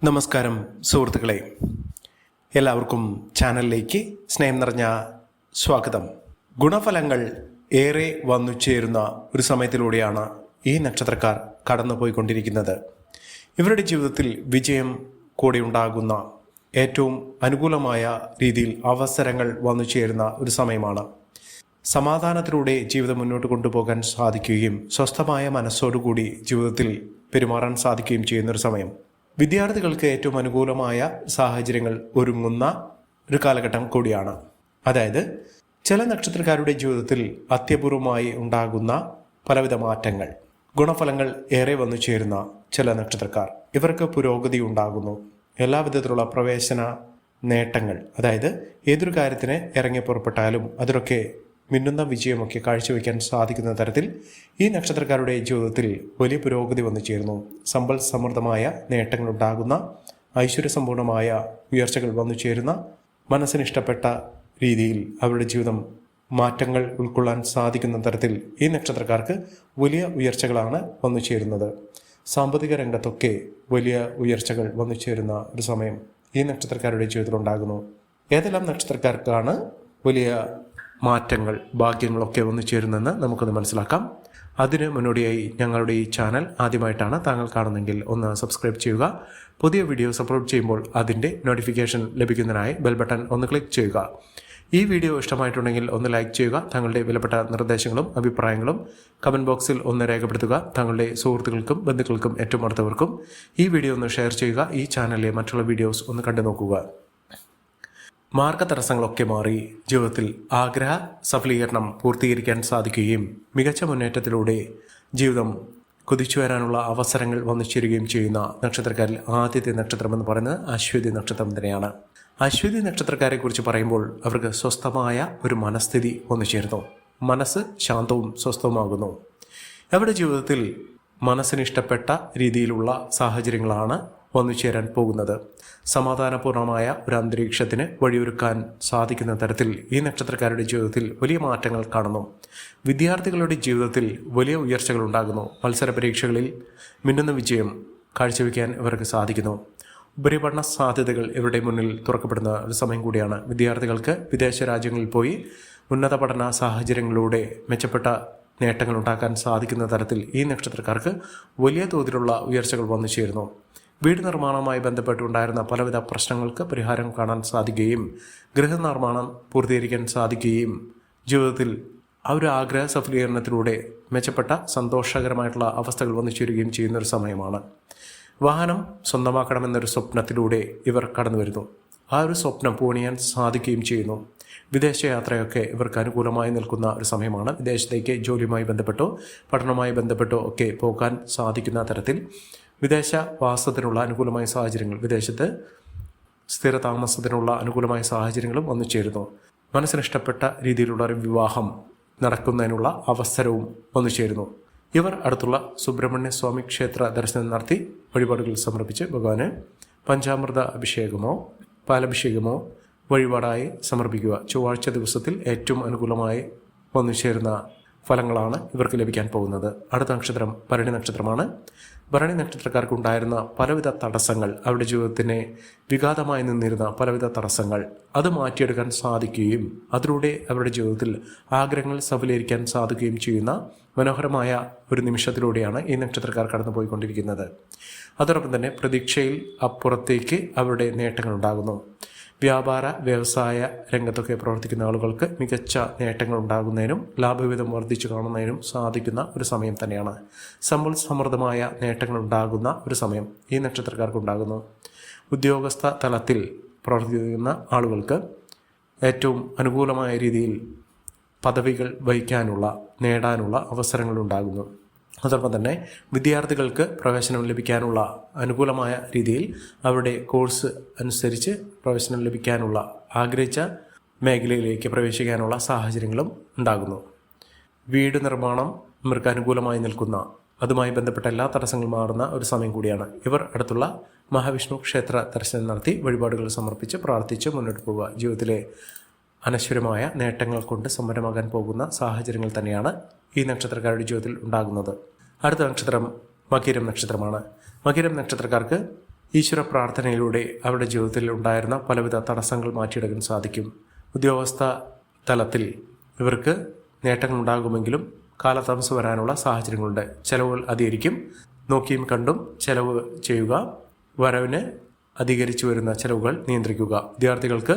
നമസ്കാരം സുഹൃത്തുക്കളെ, എല്ലാവർക്കും ചാനലിലേക്ക് സ്നേഹം നിറഞ്ഞ സ്വാഗതം. ഗുണഫലങ്ങൾ ഏറെ വന്നു ചേരുന്ന ഒരു സമയത്തിലൂടെയാണ് ഈ നക്ഷത്രക്കാർ കടന്നുപോയിക്കൊണ്ടിരിക്കുന്നത്. ഇവരുടെ ജീവിതത്തിൽ വിജയം കൂടെ ഉണ്ടാകുന്ന ഏറ്റവും അനുകൂലമായ രീതിയിൽ അവസരങ്ങൾ വന്നു ചേരുന്ന ഒരു സമയമാണ്. സമാധാനത്തിലൂടെ ജീവിതം മുന്നോട്ട് കൊണ്ടുപോകാൻ സാധിക്കുകയും സ്വസ്ഥമായ മനസ്സോടുകൂടി ജീവിതത്തിൽ പെരുമാറാൻ സാധിക്കുകയും ചെയ്യുന്നൊരു സമയം. വിദ്യാർത്ഥികൾക്ക് ഏറ്റവും അനുകൂലമായ സാഹചര്യങ്ങൾ ഒരുങ്ങുന്ന ഒരു കാലഘട്ടം കൂടിയാണ്. അതായത് ചില നക്ഷത്രക്കാരുടെ ജീവിതത്തിൽ അത്യപൂർവമായി ഉണ്ടാകുന്ന പലവിധ മാറ്റങ്ങൾ, ഗുണഫലങ്ങൾ ഏറെ വന്നു ചേരുന്ന ചില നക്ഷത്രക്കാർ, ഇവർക്ക് പുരോഗതി ഉണ്ടാകുന്നു. എല്ലാവിധത്തിലുള്ള പ്രവേശന നേട്ടങ്ങൾ, അതായത് ഏതൊരു കാര്യത്തിന് ഇറങ്ങി പുറപ്പെട്ടാലും അതിലൊക്കെ മിന്നുന്ന വിജയമൊക്കെ കാഴ്ചവെക്കാൻ സാധിക്കുന്ന തരത്തിൽ ഈ നക്ഷത്രക്കാരുടെ ജീവിതത്തിൽ വലിയ പുരോഗതി വന്നു ചേരുന്നു. സമ്പൽ സമൃദ്ധമായ നേട്ടങ്ങൾ ഉണ്ടാകുന്ന, ഐശ്വര്യസമ്പൂർണമായ ഉയർച്ചകൾ വന്നു ചേരുന്ന, മനസ്സിനിഷ്ടപ്പെട്ട രീതിയിൽ അവരുടെ ജീവിതം മാറ്റങ്ങൾ ഉൾക്കൊള്ളാൻ സാധിക്കുന്ന തരത്തിൽ ഈ നക്ഷത്രക്കാർക്ക് വലിയ ഉയർച്ചകളാണ് വന്നു ചേരുന്നത്. സാമ്പത്തിക രംഗത്തൊക്കെ വലിയ ഉയർച്ചകൾ വന്നു ചേരുന്ന ഒരു സമയം ഈ നക്ഷത്രക്കാരുടെ ജീവിതത്തിൽ ഉണ്ടാകുന്നു. ഏതെല്ലാം നക്ഷത്രക്കാർക്കാണ് വലിയ മാറ്റങ്ങൾ, ഭാഗ്യങ്ങളൊക്കെ വന്നു ചേരുന്നെന്ന് നമുക്കൊന്ന് മനസ്സിലാക്കാം. അതിന് മുന്നോടിയായി ഞങ്ങളുടെ ഈ ചാനൽ ആദ്യമായിട്ടാണ് താങ്കൾ കാണുന്നതെങ്കിൽ ഒന്ന് സബ്സ്ക്രൈബ് ചെയ്യുക. പുതിയ വീഡിയോസ് അപ്ലോഡ് ചെയ്യുമ്പോൾ അതിൻ്റെ നോട്ടിഫിക്കേഷൻ ലഭിക്കുന്നതിനായി ബെൽ ബട്ടൺ ഒന്ന് ക്ലിക്ക് ചെയ്യുക. ഈ വീഡിയോ ഇഷ്ടമായിട്ടുണ്ടെങ്കിൽ ഒന്ന് ലൈക്ക് ചെയ്യുക. താങ്കളുടെ വിലപ്പെട്ട നിർദ്ദേശങ്ങളും അഭിപ്രായങ്ങളും കമൻറ്റ് ബോക്സിൽ ഒന്ന് രേഖപ്പെടുത്തുക. താങ്കളുടെ സുഹൃത്തുക്കൾക്കും ബന്ധുക്കൾക്കും ഏറ്റവും അടുത്തവർക്കും ഈ വീഡിയോ ഒന്ന് ഷെയർ ചെയ്യുക. ഈ ചാനലിലെ മറ്റുള്ള വീഡിയോസ് ഒന്ന് കണ്ടു നോക്കുക. മാർഗതടസ്സങ്ങളൊക്കെ മാറി ജീവിതത്തിൽ ആഗ്രഹ സഫലീകരണം പൂർത്തീകരിക്കാൻ സാധിക്കുകയും മികച്ച മുന്നേറ്റത്തിലൂടെ ജീവിതം കുതിച്ചു വരാനുള്ള അവസരങ്ങൾ വന്നു ചേരുകയും ചെയ്യുന്ന നക്ഷത്രക്കാരിൽ ആദ്യത്തെ നക്ഷത്രം എന്ന് പറയുന്നത് അശ്വതി നക്ഷത്രം തന്നെയാണ്. അശ്വതി നക്ഷത്രക്കാരെ കുറിച്ച് പറയുമ്പോൾ അവർക്ക് സ്വസ്ഥമായ ഒരു മനസ്ഥിതി വന്നു ചേരുന്നു. മനസ്സ് ശാന്തവും സ്വസ്ഥവുമാകുന്നു. അവരുടെ ജീവിതത്തിൽ മനസ്സിനിഷ്ടപ്പെട്ട രീതിയിലുള്ള സാഹചര്യങ്ങളാണ് വന്നു ചേരാൻ പോകുന്നത്. സമാധാനപൂർണമായ ഒരു അന്തരീക്ഷത്തിന് വഴിയൊരുക്കാൻ സാധിക്കുന്ന തരത്തിൽ ഈ നക്ഷത്രക്കാരുടെ ജീവിതത്തിൽ വലിയ മാറ്റങ്ങൾ കാണുന്നു. വിദ്യാർത്ഥികളുടെ ജീവിതത്തിൽ വലിയ ഉയർച്ചകൾ ഉണ്ടാകുന്നു. മത്സര പരീക്ഷകളിൽ മിന്നുന്ന വിജയം കാഴ്ചവെക്കാൻ ഇവർക്ക് സാധിക്കുന്നു. ഉപരിപഠന സാധ്യതകൾ ഇവരുടെ മുന്നിൽ തുറക്കപ്പെടുന്ന ഒരു സമയം കൂടിയാണ്. വിദ്യാർത്ഥികൾക്ക് വിദേശ രാജ്യങ്ങളിൽ പോയി ഉന്നത പഠന സാഹചര്യങ്ങളിലൂടെ മെച്ചപ്പെട്ട നേട്ടങ്ങൾ ഉണ്ടാക്കാൻ സാധിക്കുന്ന തരത്തിൽ ഈ നക്ഷത്രക്കാർക്ക് വലിയ തോതിലുള്ള ഉയർച്ചകൾ വന്നു ചേരുന്നു. വീട് നിർമ്മാണവുമായി ബന്ധപ്പെട്ടുണ്ടായിരുന്ന പലവിധ പ്രശ്നങ്ങൾക്ക് പരിഹാരം കാണാൻ സാധിക്കുകയും ഗൃഹനിർമ്മാണം പൂർത്തീകരിക്കാൻ സാധിക്കുകയും ജീവിതത്തിൽ ആ ഒരു ആഗ്രഹ സഫലീകരണത്തിലൂടെ മെച്ചപ്പെട്ട സന്തോഷകരമായിട്ടുള്ള അവസ്ഥകൾ വന്നു ചേരുകയും ചെയ്യുന്നൊരു സമയമാണ്. വാഹനം സ്വന്തമാക്കണമെന്നൊരു സ്വപ്നത്തിലൂടെ ഇവർ കടന്നു വരുന്നു. ആ ഒരു സ്വപ്നം പൂണിയാൻ സാധിക്കുകയും ചെയ്യുന്നു. വിദേശയാത്രയൊക്കെ ഇവർക്ക് അനുകൂലമായി നിൽക്കുന്ന ഒരു സമയമാണ്. വിദേശത്തേക്ക് ജോലിയുമായി ബന്ധപ്പെട്ടോ പഠനവുമായി ബന്ധപ്പെട്ടോ ഒക്കെ പോകാൻ സാധിക്കുന്ന തരത്തിൽ വിദേശവാസത്തിനുള്ള അനുകൂലമായ സാഹചര്യങ്ങൾ, വിദേശത്ത് സ്ഥിര താമസത്തിനുള്ള അനുകൂലമായ സാഹചര്യങ്ങളും വന്നു ചേരുന്നു. മനസ്സിനിഷ്ടപ്പെട്ട രീതിയിലുള്ള ഒരു വിവാഹം നടക്കുന്നതിനുള്ള അവസരവും വന്നു ചേരുന്നു. ഇവർ അടുത്തുള്ള സുബ്രഹ്മണ്യ സ്വാമി ക്ഷേത്ര ദർശനം നടത്തി വഴിപാടുകൾ സമർപ്പിച്ച് ഭഗവാന് പഞ്ചാമൃത അഭിഷേകമോ പാലഭിഷേകമോ വഴിപാടായി സമർപ്പിക്കുക. ചൊവ്വാഴ്ച ദിവസത്തിൽ ഏറ്റവും അനുകൂലമായി വന്നു ചേരുന്ന ഫലങ്ങളാണ് ഇവർക്ക് ലഭിക്കാൻ പോകുന്നത്. അടുത്ത നക്ഷത്രം ഭരണി നക്ഷത്രമാണ്. ഭരണി നക്ഷത്രക്കാർക്ക് ഉണ്ടായിരുന്ന പലവിധ തടസ്സങ്ങൾ, അവരുടെ ജീവിതത്തിന് വിഘാതമായി നിന്നിരുന്ന പലവിധ തടസ്സങ്ങൾ, അത് മാറ്റിയെടുക്കാൻ സാധിക്കുകയും അതിലൂടെ അവരുടെ ജീവിതത്തിൽ ആഗ്രഹങ്ങൾ സഫലീകരിക്കാൻ സാധിക്കുകയും ചെയ്യുന്ന മനോഹരമായ ഒരു നിമിഷത്തിലൂടെയാണ് ഈ നക്ഷത്രക്കാർ കടന്നു പോയിക്കൊണ്ടിരിക്കുന്നത്. അതോടൊപ്പം തന്നെ പ്രതീക്ഷയിൽ അപ്പുറത്തേക്ക് അവരുടെ നേട്ടങ്ങൾ ഉണ്ടാകുന്നു. വ്യാപാര വ്യവസായ രംഗത്തൊക്കെ പ്രവർത്തിക്കുന്ന ആളുകൾക്ക് മികച്ച നേട്ടങ്ങൾ ഉണ്ടാകുന്നതിനും ലാഭവിധം വർദ്ധിച്ചു കാണുന്നതിനും സാധിക്കുന്ന ഒരു സമയം തന്നെയാണ്. സമ്പൽ സമൃദ്ധമായ നേട്ടങ്ങൾ ഉണ്ടാകുന്ന ഒരു സമയം ഈ നക്ഷത്രക്കാർക്ക് ഉണ്ടാകുന്നു. ഉദ്യോഗസ്ഥ തലത്തിൽ പ്രവർത്തിക്കുന്ന ആളുകൾക്ക് ഏറ്റവും അനുകൂലമായ രീതിയിൽ പദവികൾ വഹിക്കാനുള്ള, നേടാനുള്ള അവസരങ്ങൾ ഉണ്ടാകുന്നു. അതോടൊപ്പം തന്നെ വിദ്യാർത്ഥികൾക്ക് പ്രവേശനം ലഭിക്കാനുള്ള അനുകൂലമായ രീതിയിൽ അവരുടെ കോഴ്സ് അനുസരിച്ച് പ്രവേശനം ലഭിക്കാനുള്ള, ആഗ്രഹിച്ച മേഖലയിലേക്ക് പ്രവേശിക്കാനുള്ള സാഹചര്യങ്ങളും ഉണ്ടാകുന്നു. വീട് നിർമ്മാണം ഇവർക്ക് അനുകൂലമായി നിൽക്കുന്ന, അതുമായി ബന്ധപ്പെട്ട എല്ലാ തടസ്സങ്ങളും മാറുന്ന ഒരു സമയം കൂടിയാണ്. ഇവർ അടുത്തുള്ള മഹാവിഷ്ണു ക്ഷേത്ര ദർശനം നടത്തി വഴിപാടുകൾ സമർപ്പിച്ച് പ്രാർത്ഥിച്ച് മുന്നോട്ട് പോവുക. ജീവിതത്തിലെ അനശ്വരമായ നേട്ടങ്ങൾ കൊണ്ട് സമ്പന്നമാകാൻ പോകുന്ന സാഹചര്യങ്ങൾ തന്നെയാണ് ഈ നക്ഷത്രക്കാരുടെ ജീവിതത്തിൽ ഉണ്ടാകുന്നത്. അടുത്ത നക്ഷത്രം മകീരം നക്ഷത്രമാണ്. മകീരം നക്ഷത്രക്കാർക്ക് ഈശ്വര പ്രാർത്ഥനയിലൂടെ അവരുടെ ജീവിതത്തിൽ ഉണ്ടായിരുന്ന പലവിധ തടസ്സങ്ങൾ മാറ്റിയെടുക്കാൻ സാധിക്കും. ഉദ്യോഗസ്ഥ തലത്തിൽ ഇവർക്ക് നേട്ടങ്ങളുണ്ടാകുമെങ്കിലും കാലതാമസം വരാനുള്ള സാഹചര്യങ്ങളുണ്ട്. ചെലവുകൾ അധികരിക്കും. നോക്കിയും കണ്ടും ചെലവ് ചെയ്യുക. വരവിന് അധികരിച്ചു വരുന്ന ചെലവുകൾ നിയന്ത്രിക്കുക. വിദ്യാർത്ഥികൾക്ക്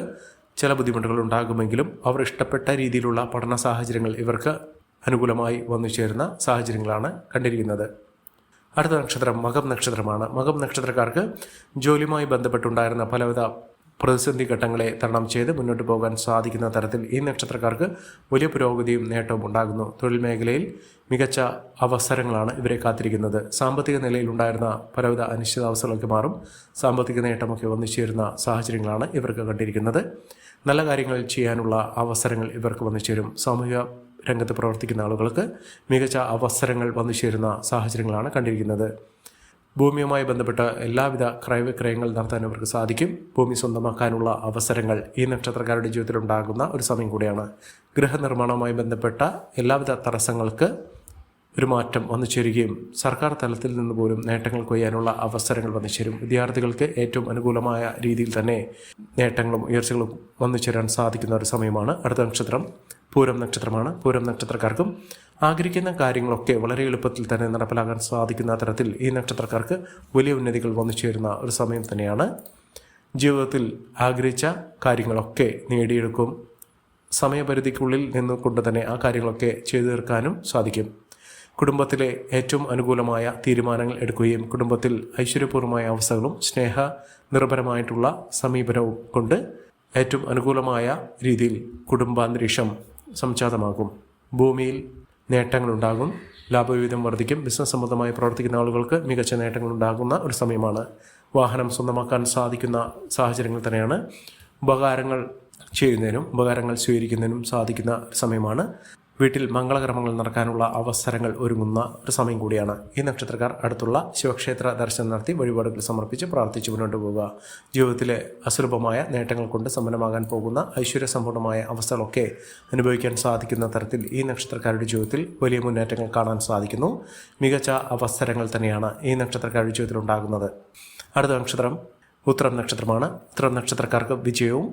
ചില ബുദ്ധിമുട്ടുകൾ ഉണ്ടാകുമെങ്കിലും അവർ ഇഷ്ടപ്പെട്ട രീതിയിലുള്ള പഠന സാഹചര്യങ്ങൾ ഇവർക്ക് അനുകൂലമായി വന്നു ചേരുന്ന സാഹചര്യങ്ങളാണ് കണ്ടിരിക്കുന്നത്. അടുത്ത നക്ഷത്രം മകം നക്ഷത്രമാണ്. മകം നക്ഷത്രക്കാർക്ക് ജോലിയുമായി ബന്ധപ്പെട്ടുണ്ടായിരുന്ന പലവിധ പ്രതിസന്ധി ഘട്ടങ്ങളെ തരണം ചെയ്ത് മുന്നോട്ട് പോകാൻ സാധിക്കുന്ന തരത്തിൽ ഈ നക്ഷത്രക്കാർക്ക് വലിയ പുരോഗതിയും നേട്ടവും ഉണ്ടാകുന്നു. തൊഴിൽ മേഖലയിൽ മികച്ച അവസരങ്ങളാണ് ഇവരെ കാത്തിരിക്കുന്നത്. സാമ്പത്തിക നിലയിൽ ഉണ്ടായിരുന്ന പലവിധ അനിശ്ചിതാവസ്ഥകളൊക്കെ മാറും. സാമ്പത്തിക നേട്ടമൊക്കെ വന്നു ചേരുന്ന സാഹചര്യങ്ങളാണ് ഇവർക്ക് കണ്ടിരിക്കുന്നത്. നല്ല കാര്യങ്ങൾ ചെയ്യാനുള്ള അവസരങ്ങൾ ഇവർക്ക് വന്നു ചേരും. സാമൂഹിക രംഗത്ത് പ്രവർത്തിക്കുന്ന ആളുകൾക്ക് മികച്ച അവസരങ്ങൾ വന്നു ചേരുന്ന സാഹചര്യങ്ങളാണ് കണ്ടിരിക്കുന്നത്. ഭൂമിയുമായി ബന്ധപ്പെട്ട എല്ലാവിധ ക്രയവിക്രയങ്ങൾ നടത്താൻ ഇവർക്ക് സാധിക്കും. ഭൂമി സ്വന്തമാക്കാനുള്ള അവസരങ്ങൾ ഈ നക്ഷത്രക്കാരുടെ ജീവിതത്തിൽ ഉണ്ടാകുന്ന ഒരു സമയം കൂടിയാണ്. ഗൃഹനിർമ്മാണവുമായി ബന്ധപ്പെട്ട എല്ലാവിധ തടസ്സങ്ങൾക്ക് ഒരു മാറ്റം വന്നു ചേരുകയും സർക്കാർ തലത്തിൽ നിന്ന് പോലും നേട്ടങ്ങൾ കൊയ്യാനുള്ള അവസരങ്ങൾ വന്നു ചേരും. വിദ്യാർത്ഥികൾക്ക് ഏറ്റവും അനുകൂലമായ രീതിയിൽ തന്നെ നേട്ടങ്ങളും ഉയർച്ചകളും വന്നു ചേരാൻ സാധിക്കുന്ന ഒരു സമയമാണ്. അടുത്ത നക്ഷത്രം പൂരം നക്ഷത്രമാണ്. പൂരം നക്ഷത്രക്കാർക്കും ആഗ്രഹിക്കുന്ന കാര്യങ്ങളൊക്കെ വളരെ എളുപ്പത്തിൽ തന്നെ നടപ്പിലാക്കാൻ സാധിക്കുന്ന തരത്തിൽ ഈ നക്ഷത്രക്കാർക്ക് വലിയ ഉന്നതികൾ വന്നു ചേരുന്ന ഒരു സമയം തന്നെയാണ്. ജീവിതത്തിൽ ആഗ്രഹിച്ച കാര്യങ്ങളൊക്കെ നേടിയെടുക്കും. സമയപരിധിക്കുള്ളിൽ നിന്നുകൊണ്ട് തന്നെ ആ കാര്യങ്ങളൊക്കെ ചെയ്തു തീർക്കാനും സാധിക്കും. കുടുംബത്തിലെ ഏറ്റവും അനുകൂലമായ തീരുമാനങ്ങൾ എടുക്കുകയും കുടുംബത്തിൽ ഐശ്വര്യപൂർവമായ അവസ്ഥകളും സ്നേഹ നിർഭരമായിട്ടുള്ള സമീപനവും കൊണ്ട് ഏറ്റവും അനുകൂലമായ രീതിയിൽ കുടുംബാന്തരീക്ഷം സംജാതമാകും. ഭൂമിയിൽ നേട്ടങ്ങളുണ്ടാകും. ലാഭവിഹിതം വർദ്ധിക്കും. ബിസിനസ് സംബന്ധമായി പ്രവർത്തിക്കുന്ന ആളുകൾക്ക് മികച്ച നേട്ടങ്ങളുണ്ടാകുന്ന ഒരു സമയമാണ്. വാഹനം സ്വന്തമാക്കാൻ സാധിക്കുന്ന സാഹചര്യങ്ങൾ തന്നെയാണ്. ഉപകാരങ്ങൾ ചെയ്യുന്നതിനും ഉപകാരങ്ങൾ സ്വീകരിക്കുന്നതിനും സാധിക്കുന്ന സമയമാണ്. വീട്ടിൽ മംഗളകർമ്മങ്ങൾ നടക്കാനുള്ള അവസരങ്ങൾ ഒരുങ്ങുന്ന ഒരു സമയം കൂടിയാണ്. ഈ നക്ഷത്രക്കാർ അടുത്തുള്ള ശിവക്ഷേത്ര ദർശനം നടത്തി വഴിപാടുകൾ സമർപ്പിച്ച് പ്രാർത്ഥിച്ച് മുന്നോട്ട് പോവുക. ജീവിതത്തിലെ അസുലഭമായ നേട്ടങ്ങൾ കൊണ്ട് സമ്പന്നമാകാൻ പോകുന്ന ഐശ്വര്യസമ്പൂർണ്ണമായ അവസ്ഥകളൊക്കെ അനുഭവിക്കാൻ സാധിക്കുന്ന തരത്തിൽ ഈ നക്ഷത്രക്കാരുടെ ജീവിതത്തിൽ വലിയ മുന്നേറ്റങ്ങൾ കാണാൻ സാധിക്കുന്നു. മികച്ച അവസരങ്ങൾ തന്നെയാണ് ഈ നക്ഷത്രക്കാരുടെ ജീവിതത്തിൽ ഉണ്ടാകുന്നത്. അടുത്ത നക്ഷത്രം ഉത്രം നക്ഷത്രമാണ്. ഉത്രം നക്ഷത്രക്കാർക്ക് വിജയവും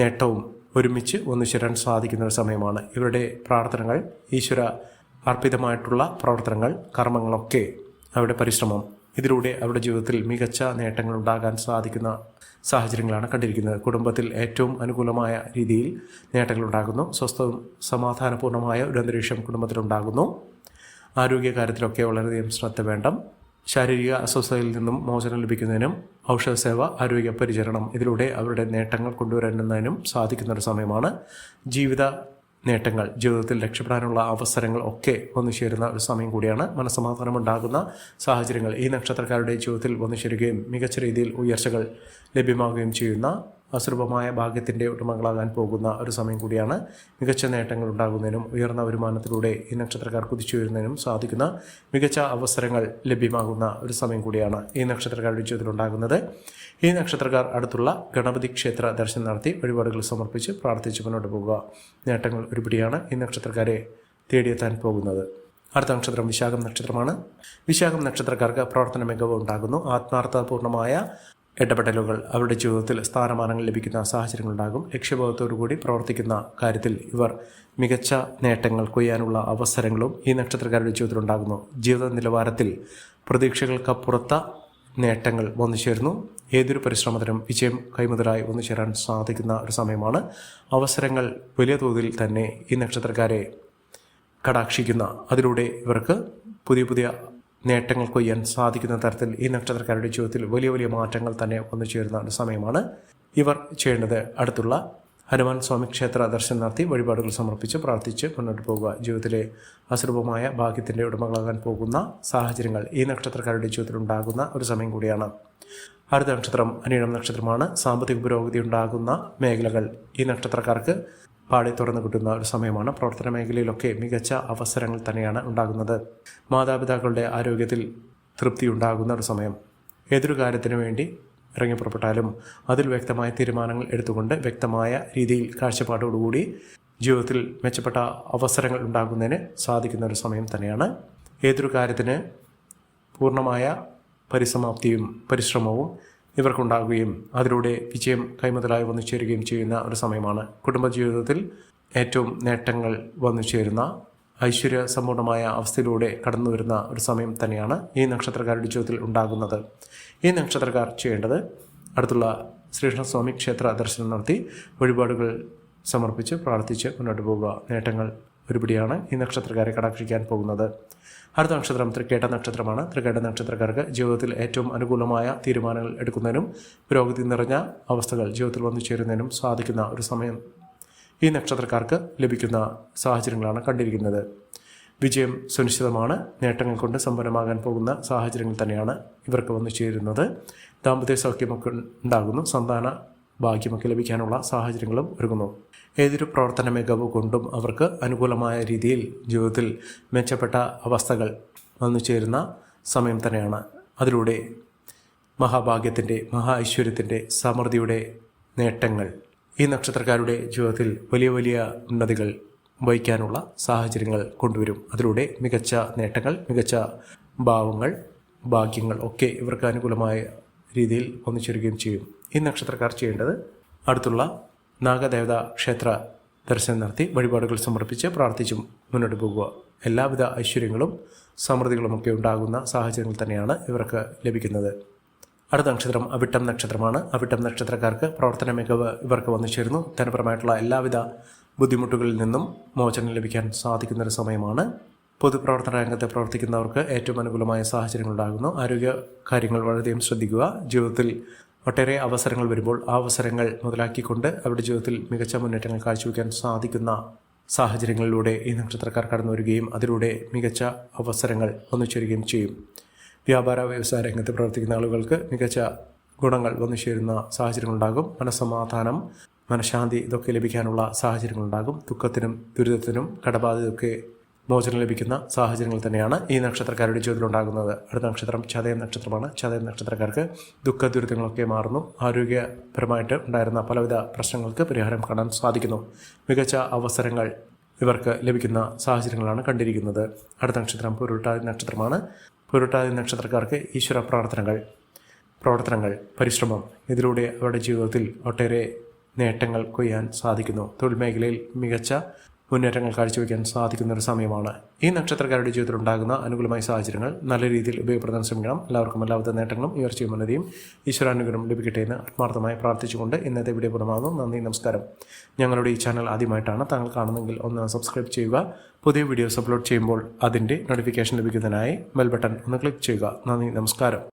നേട്ടവും ഒരുമിച്ച് ഒന്നു ചേരാൻ സാധിക്കുന്ന ഒരു സമയമാണ്. ഇവരുടെ പ്രാർത്ഥനകൾ, ഈശ്വര അർപ്പിതമായിട്ടുള്ള പ്രവർത്തനങ്ങൾ, കർമ്മങ്ങളൊക്കെ അവരുടെ പരിശ്രമം, ഇതിലൂടെ അവരുടെ ജീവിതത്തിൽ മികച്ച നേട്ടങ്ങൾ ഉണ്ടാകാൻ സാധിക്കുന്ന സാഹചര്യങ്ങളാണ് കണ്ടിരിക്കുന്നത്. കുടുംബത്തിൽ ഏറ്റവും അനുകൂലമായ രീതിയിൽ നേട്ടങ്ങൾ ഉണ്ടാകുന്നു. സ്വസ്ഥവും സമാധാനപൂർണ്ണമായ ഒരു അന്തരീക്ഷം കുടുംബത്തിലുണ്ടാകുന്നു. ആരോഗ്യകാര്യത്തിലൊക്കെ വളരെയധികം ശ്രദ്ധ വേണ്ട. ശാരീരിക അസ്വസ്ഥതയിൽ നിന്നും മോചനം ലഭിക്കുന്നതിനും ഔഷധസേവ, ആരോഗ്യ പരിചരണം ഇതിലൂടെ അവരുടെ നേട്ടങ്ങൾ കൊണ്ടുവരുന്നതിനും സാധിക്കുന്ന ഒരു സമയമാണ്. ജീവിത നേട്ടങ്ങൾ, ജീവിതത്തിൽ രക്ഷപ്പെടാനുള്ള അവസരങ്ങൾ ഒക്കെ വന്നു ചേരുന്ന ഒരു സമയം കൂടിയാണ്. മനസ്സമാധാനമുണ്ടാകുന്ന സാഹചര്യങ്ങൾ ഈ നക്ഷത്രക്കാരുടെ ജീവിതത്തിൽ വന്നു ചേരുകയും മികച്ച രീതിയിൽ ഉയർച്ചകൾ ലഭ്യമാവുകയും ചെയ്യുന്ന അസുലഭമായ ഭാഗ്യത്തിൻ്റെ ഉടമകളാകാൻ പോകുന്ന ഒരു സമയം കൂടിയാണ്. മികച്ച നേട്ടങ്ങൾ ഉണ്ടാകുന്നതിനും ഉയർന്ന വരുമാനത്തിലൂടെ ഈ നക്ഷത്രക്കാർ കുതിച്ചു വരുന്നതിനും സാധിക്കുന്ന മികച്ച അവസരങ്ങൾ ലഭ്യമാകുന്ന ഒരു സമയം കൂടിയാണ് ഈ നക്ഷത്രക്കാരുടെ ജീവിതത്തിൽ ഉണ്ടാകുന്നത്. ഈ നക്ഷത്രക്കാർ അടുത്തുള്ള ഗണപതി ക്ഷേത്ര ദർശനം നടത്തി വഴിപാടുകൾ സമർപ്പിച്ച് പ്രാർത്ഥിച്ച് മുന്നോട്ട് പോകുക. നേട്ടങ്ങൾ ഒരുപിടിയാണ് ഈ നക്ഷത്രക്കാരെ തേടിയെത്താൻ പോകുന്നത്. അടുത്ത നക്ഷത്രം വിശാഖം നക്ഷത്രമാണ്. വിശാഖം നക്ഷത്രക്കാർക്ക് പ്രവർത്തന മികവ് ഉണ്ടാകുന്നു. ആത്മാർത്ഥപൂർണമായ ഇടപെടലുകൾ അവരുടെ ജീവിതത്തിൽ സ്ഥാനമാനങ്ങൾ ലഭിക്കുന്ന സാഹചര്യങ്ങളുണ്ടാകും. ലക്ഷ്യബോധത്തോടുകൂടി പ്രവർത്തിക്കുന്ന കാര്യത്തിൽ ഇവർ മികച്ച നേട്ടങ്ങൾ കൊയ്യാനുള്ള അവസരങ്ങളും ഈ നക്ഷത്രക്കാരുടെ ജീവിതത്തിലുണ്ടാകുന്നു. ജീവിത നിലവാരത്തിൽ പ്രതീക്ഷകൾക്കപ്പുറത്ത നേട്ടങ്ങൾ വന്നു ചേരുന്നു. ഏതൊരു പരിശ്രമത്തിനും വിജയം കൈമുതലായി വന്നു ചേരാൻ സാധിക്കുന്ന ഒരു സമയമാണ്. അവസരങ്ങൾ വലിയ തോതിൽ തന്നെ ഈ നക്ഷത്രക്കാരെ കടാക്ഷിക്കുന്ന, അതിലൂടെ ഇവർക്ക് പുതിയ പുതിയ നേട്ടങ്ങൾ കൊയ്യാൻ സാധിക്കുന്ന തരത്തിൽ ഈ നക്ഷത്രക്കാരുടെ ജീവിതത്തിൽ വലിയ വലിയ മാറ്റങ്ങൾ തന്നെ വന്നു ചേരുന്ന ഒരു സമയമാണ്. ഇവർ ചെയ്യേണ്ടത് അടുത്തുള്ള ഹനുമാൻ സ്വാമി ക്ഷേത്ര ദർശനം നടത്തി വഴിപാടുകൾ സമർപ്പിച്ച് പ്രാർത്ഥിച്ച് മുന്നോട്ട് പോകുക. ജീവിതത്തിലെ അസുലഭമായ ഭാഗ്യത്തിൻ്റെ ഉടമകളാകാൻ പോകുന്ന സാഹചര്യങ്ങൾ ഈ നക്ഷത്രക്കാരുടെ ജീവിതത്തിൽ ഉണ്ടാകുന്ന ഒരു സമയം കൂടിയാണ്. അടുത്ത നക്ഷത്രം അനിഴം നക്ഷത്രമാണ്. സാമ്പത്തിക പുരോഗതി ഉണ്ടാകുന്ന മേഖലകൾ ഈ നക്ഷത്രക്കാർക്ക് പാടി തുറന്നു കിട്ടുന്ന ഒരു സമയമാണ്. പ്രവർത്തന മേഖലയിലൊക്കെ മികച്ച അവസരങ്ങൾ തന്നെയാണ് ഉണ്ടാകുന്നത്. മാതാപിതാക്കളുടെ ആരോഗ്യത്തിൽ തൃപ്തി ഉണ്ടാകുന്ന ഒരു സമയം. ഏതൊരു കാര്യത്തിനു വേണ്ടി ഇറങ്ങി പുറപ്പെട്ടാലും അതിൽ വ്യക്തമായ തീരുമാനങ്ങൾ എടുത്തുകൊണ്ട് വ്യക്തമായ രീതിയിൽ കാഴ്ചപ്പാടോടുകൂടി ജീവിതത്തിൽ മെച്ചപ്പെട്ട അവസരങ്ങൾ ഉണ്ടാകുന്നതിന് സാധിക്കുന്ന ഒരു സമയം തന്നെയാണ്. ഏതൊരു കാര്യത്തിന് പൂർണ്ണമായ പരിസമാപ്തിയും പരിശ്രമവും ഇവർക്കുണ്ടാകുകയും അതിലൂടെ വിജയം കൈമുതലായി വന്നു ചേരുകയും ചെയ്യുന്ന ഒരു സമയമാണ്. കുടുംബജീവിതത്തിൽ ഏറ്റവും നേട്ടങ്ങൾ വന്നു ചേരുന്ന ഐശ്വര്യ സമ്പൂർണമായ അവസ്ഥയിലൂടെ കടന്നു വരുന്ന ഒരു സമയം തന്നെയാണ് ഈ നക്ഷത്രക്കാരുടെ ജീവിതത്തിൽ ഉണ്ടാകുന്നത്. ഈ നക്ഷത്രക്കാർ ചെയ്യേണ്ടത് അടുത്തുള്ള ശ്രീകൃഷ്ണസ്വാമി ക്ഷേത്ര ദർശനം നടത്തി വഴിപാടുകൾ സമർപ്പിച്ച് പ്രാർത്ഥിച്ച് മുന്നോട്ട് പോവുക. നേട്ടങ്ങൾ ഒരുപടിയാണ് ഈ നക്ഷത്രക്കാരെ കടാക്ഷിക്കാൻ പോകുന്നത്. അടുത്ത നക്ഷത്രം തൃക്കേട്ട നക്ഷത്രമാണ്. തൃക്കേട്ട നക്ഷത്രക്കാർക്ക് ജീവിതത്തിൽ ഏറ്റവും അനുകൂലമായ തീരുമാനങ്ങൾ എടുക്കുന്നതിനും പുരോഗതി നിറഞ്ഞ അവസ്ഥകൾ ജീവിതത്തിൽ വന്നു ചേരുന്നതിനും സാധിക്കുന്ന ഒരു സമയം ഈ നക്ഷത്രക്കാർക്ക് ലഭിക്കുന്ന സാഹചര്യങ്ങളാണ് കണ്ടിരിക്കുന്നത്. വിജയം സുനിശ്ചിതമാണ്. നേട്ടങ്ങൾ കൊണ്ട് സമ്പന്നമാകാൻ പോകുന്ന സാഹചര്യങ്ങൾ തന്നെയാണ് ഇവർക്ക് വന്നു ചേരുന്നത്. ദാമ്പത്യ സൗഖ്യമൊക്കെ ഉണ്ടാകുന്നു. സന്താന ഭാഗ്യമൊക്കെ ലഭിക്കാനുള്ള സാഹചര്യങ്ങളും ഒരുങ്ങുന്നു. ഏതൊരു പ്രവർത്തന മികവ് കൊണ്ടും അവർക്ക് അനുകൂലമായ രീതിയിൽ ജീവിതത്തിൽ മെച്ചപ്പെട്ട അവസ്ഥകൾ വന്നു ചേരുന്ന സമയം തന്നെയാണ്. അതിലൂടെ മഹാഭാഗ്യത്തിൻ്റെ ഐശ്വര്യത്തിൻ്റെ സമൃദ്ധിയുടെ നേട്ടങ്ങൾ ഈ നക്ഷത്രക്കാരുടെ ജീവിതത്തിൽ വലിയ വലിയ ഉന്നതികൾ വഹിക്കാനുള്ള സാഹചര്യങ്ങൾ കൊണ്ടുവരും. അതിലൂടെ മികച്ച നേട്ടങ്ങൾ, മികച്ച ഭാഗ്യങ്ങൾ ഒക്കെ ഇവർക്ക് അനുകൂലമായ രീതിയിൽ വന്നു ചേരുകയും ചെയ്യും. ഈ നക്ഷത്രക്കാർ ചെയ്യേണ്ടത് അടുത്തുള്ള നാഗദേവത ക്ഷേത്ര ദർശനം നടത്തി വഴിപാടുകൾ സമർപ്പിച്ച് പ്രാർത്ഥിച്ചും മുന്നോട്ട് പോകുക. എല്ലാവിധ ഐശ്വര്യങ്ങളും സമൃദ്ധികളുമൊക്കെ ഉണ്ടാകുന്ന സാഹചര്യങ്ങൾ തന്നെയാണ് ഇവർക്ക് ലഭിക്കുന്നത്. അടുത്ത നക്ഷത്രം അവിട്ടം നക്ഷത്രമാണ്. അവിട്ടം നക്ഷത്രക്കാർക്ക് പ്രവർത്തന മികവ് ഇവർക്ക് വന്നു ചേരുന്നു. ധനപരമായിട്ടുള്ള എല്ലാവിധ ബുദ്ധിമുട്ടുകളിൽ നിന്നും മോചനം ലഭിക്കാൻ സാധിക്കുന്നൊരു സമയമാണ്. പൊതുപ്രവർത്തന രംഗത്ത് പ്രവർത്തിക്കുന്നവർക്ക് ഏറ്റവും അനുകൂലമായ സാഹചര്യങ്ങൾ ഉണ്ടാകുന്നു. ആരോഗ്യ കാര്യങ്ങൾ വളരെയധികം ശ്രദ്ധിക്കുക. ജീവിതത്തിൽ ഒട്ടേറെ അവസരങ്ങൾ വരുമ്പോൾ ആ അവസരങ്ങൾ മുതലാക്കിക്കൊണ്ട് അവരുടെ ജീവിതത്തിൽ മികച്ച മുന്നേറ്റങ്ങൾ കാഴ്ചവെക്കാൻ സാധിക്കുന്ന സാഹചര്യങ്ങളിലൂടെ ഈ നക്ഷത്രക്കാർ കടന്നു വരികയും അതിലൂടെ മികച്ച അവസരങ്ങൾ വന്നു ചേരുകയും ചെയ്യും. വ്യാപാര വ്യവസായ രംഗത്ത് പ്രവർത്തിക്കുന്ന ആളുകൾക്ക് മികച്ച ഗുണങ്ങൾ വന്നു ചേരുന്ന സാഹചര്യങ്ങളുണ്ടാകും. മനസ്സമാധാനം, മനഃശാന്തി ഇതൊക്കെ ലഭിക്കാനുള്ള സാഹചര്യങ്ങളുണ്ടാകും. ദുഃഖത്തിനും ദുരിതത്തിനും കടബാധ്യതയൊക്കെ മോചനം ലഭിക്കുന്ന സാഹചര്യങ്ങൾ തന്നെയാണ് ഈ നക്ഷത്രക്കാരുടെ ജീവിതത്തിലുണ്ടാകുന്നത്. അടുത്ത നക്ഷത്രം ചതയം നക്ഷത്രമാണ്. ചതയം നക്ഷത്രക്കാർക്ക് ദുഃഖ ദുരിതങ്ങളൊക്കെ മാറുന്നു. ആരോഗ്യപരമായിട്ട് ഉണ്ടായിരുന്ന പലവിധ പ്രശ്നങ്ങൾക്ക് പരിഹാരം കാണാൻ സാധിക്കുന്നു. മികച്ച അവസരങ്ങൾ ഇവർക്ക് ലഭിക്കുന്ന സാഹചര്യങ്ങളാണ് കണ്ടിരിക്കുന്നത്. അടുത്ത നക്ഷത്രം പൂരുരുട്ടാതി നക്ഷത്രമാണ്. പൂരുരുട്ടാതി നക്ഷത്രക്കാർക്ക് ഈശ്വര പ്രവർത്തനങ്ങൾ, പരിശ്രമം ഇതിലൂടെ അവരുടെ ജീവിതത്തിൽ ഒട്ടേറെ നേട്ടങ്ങൾ കൊയ്യാൻ സാധിക്കുന്നു. തൊഴിൽ മേഖലയിൽ മികച്ച മുന്നേറ്റങ്ങൾ കാഴ്ചവെക്കാൻ സാധിക്കുന്ന ഒരു സമയമാണ്. ഈ നക്ഷത്രക്കാരുടെ ജീവിതത്തിൽ ഉണ്ടാകുന്ന അനുകൂലമായ സാഹചര്യങ്ങൾ നല്ല രീതിയിൽ ഉപയോഗപ്പെടുത്താൻ ശ്രമിക്കണം. എല്ലാവർക്കും എല്ലാവിധ നേട്ടങ്ങളും ഉയർച്ചയും ഉന്നതിയും ഈശ്വരാനുഗ്രഹം ലഭിക്കട്ടെ എന്ന് ആത്മാർത്ഥമായി പ്രാർത്ഥിച്ചുകൊണ്ട് ഇന്നത്തെ വീഡിയോ പൂർണ്ണമാകുന്നു. നന്ദി, നമസ്കാരം. ഞങ്ങളുടെ ഈ ചാനൽ ആദ്യമായിട്ടാണ് താങ്കൾ കാണുന്നതെങ്കിൽ ഒന്ന് സബ്സ്ക്രൈബ് ചെയ്യുക. പുതിയ വീഡിയോസ് അപ്ലോഡ് ചെയ്യുമ്പോൾ അതിൻ്റെ നോട്ടിഫിക്കേഷൻ ലഭിക്കുന്നതിനായി ബെൽ ബട്ടൺ ഒന്ന് ക്ലിക്ക് ചെയ്യുക. നന്ദി, നമസ്കാരം.